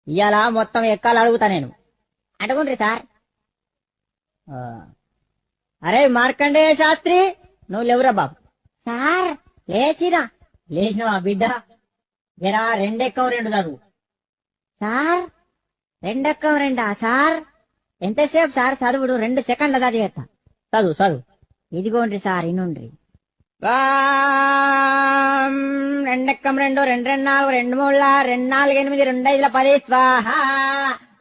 ఇవాళ మొత్తం ఎక్కాలు అడుగుతా నేను. అడుగుండ్రి సార్. ఆ, అరే మార్కండేయ శాస్త్రి, నువ్వు లేవురా బాబు. సార్ లేచిరా. లేచినవా బిడ్డ? జరా రెండెక్కం రెండు చదువు. సార్ రెండెక్కం రెండా సార్? ఎంతసేపు సార్ చదువుడు? 2 సెకండ్ల చదివేస్తా. చదువు చదువు. ఇదిగోండ్రి సార్, ఇనుండ్రి. రెండెక్కం రెండు, 2 2 4, 2 3 2 4 8 2 5 10 స్వాహ.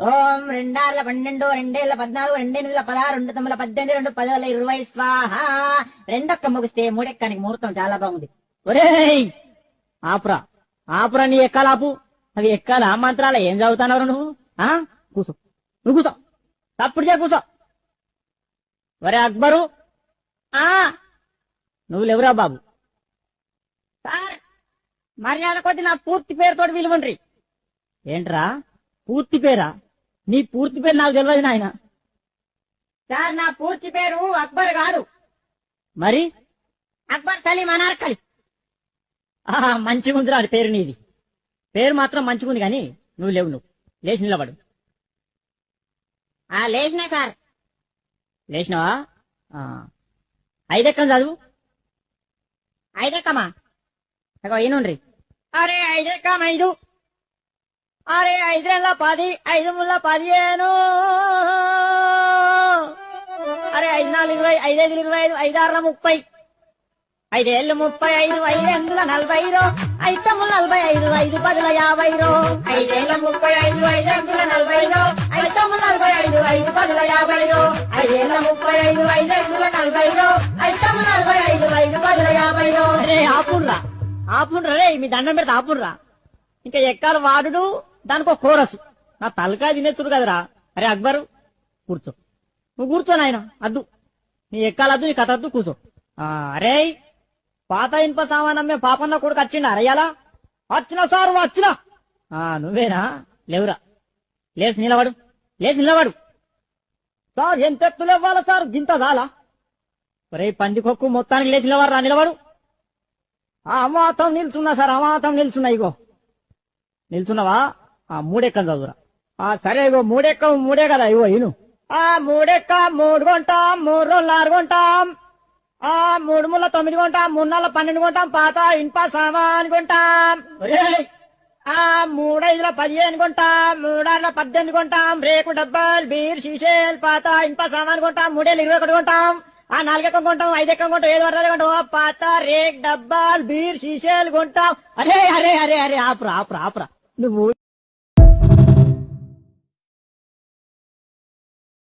ఓం 2 6 12 2 7 14 2 8 16 2 9 18 2 10 20 స్వాహ. రెండొక్క ముగిస్తే మూడెక్కానికి ముహూర్తం చాలా బాగుంది. ఒరేయ్ ఆపురా ఆపురా, నీ ఎక్కాలాపు. అవి ఎక్కాల మంత్రాల ఏం చదువుతానవరు నువ్వు? కూసో, నువ్వు కూసో, తప్పుడు చే కూసో. ఒరే అక్బరు, నువ్వు లేవురా బాబు. సార్ మర్యాద కొద్ది నా పూర్తి పేరుతోటి విలువండ్రి. ఏంట్రా పూర్తి పేరా? నీ పూర్తి పేరు నాకు తెలియదు నాయన. సార్ నా పూర్తి పేరు అక్బర్ కాదు. మరి అక్బర్ సలీం అనార్కలి. మంచిగుందిరా పేరు నీది. పేరు మాత్రం మంచిగుంది గాని నువ్వు లేవు. నువ్వు లేచి నిలబడు. లేచినా సార్. లేచినావా? 5 ఎక్కం చదువు. 5 ఎక్కమా? ఈనుండ్రి. అరే 5 ఎక్కం 5. అరే 5 2 10, 5 3 15. అరే 5 4 20, 5 5 25, 5 6 30, 5 7 35, 5 8 40, 5 9 45, 5 10 50. 5 7 35, 5 8 40, 5 9 45, 5 10 50. 5 7 35, 5 8 40, 5 9 45, 5 10 50. అరే ఆపుండ్రా ఆపుండ్రా రే, మీ దండం పెడితే ఆపుండ్రా. ఇంకా ఎక్కాలి వాడు, దానికో కోరసు. నా తలకాయ తినేస్తుడు కదరా. అరే అక్బరు కూర్చో, నువ్వు కూర్చో నాయన. అద్దు నీ ఎక్కాలద్దు, నీ కథ అద్దు, కూర్చో. అరే పాత ఇనుప సామానమ్మే పాపన్న కొడుకు వచ్చిండా అరయ్యాలా? వచ్చినా సారు వచ్చినా. నువ్వేనా? లేవురా. లేచి నిలబడు, లేచి నిలబడు. సార్ ఎంత ఎత్తులు ఇవ్వాలా సార్? గింత చాలా. ఒరే పందికొక్కు, మొత్తానికి లేచి నిలవరా, నిలబడు. అమాతం నిల్చున్నా సార్, అమాతం నిల్చున్నా. ఇగో నిల్చున్నావా? 3 ఎక్కం చదువురా. సరే ఇగో 3 ఎక్కం 3 కదా. ఇగో ఇను. 3 ఎక్కం 3 కొంటాం, 3 రోజులు 4 కొంటాం, 3 ముళ్ళ 9 కొంటాం, 3 నాళ్ళ 12 కొంటాం, పాత ఇనుప సామాన్ కొంటాం. 3 5 15 కొంటాం, 3 6 18 కొంటాం, రేకు డబ్బాలు బీర్ షీషేల్ పాత ఇనుప సామాన్ కొంటాం, 3 7 21 కొంటాం, 4 ఎక్కం కొంటాం, 5 ఎక్కం కొంటాం, 7 పడుతుంది కొంటాం, పాత రేక్ డబ్బాలు బీర్ షీషేలు కొంటాం. అరే అరే అరే అరే ఆపురా ఆపురా ఆపురా. నువ్వు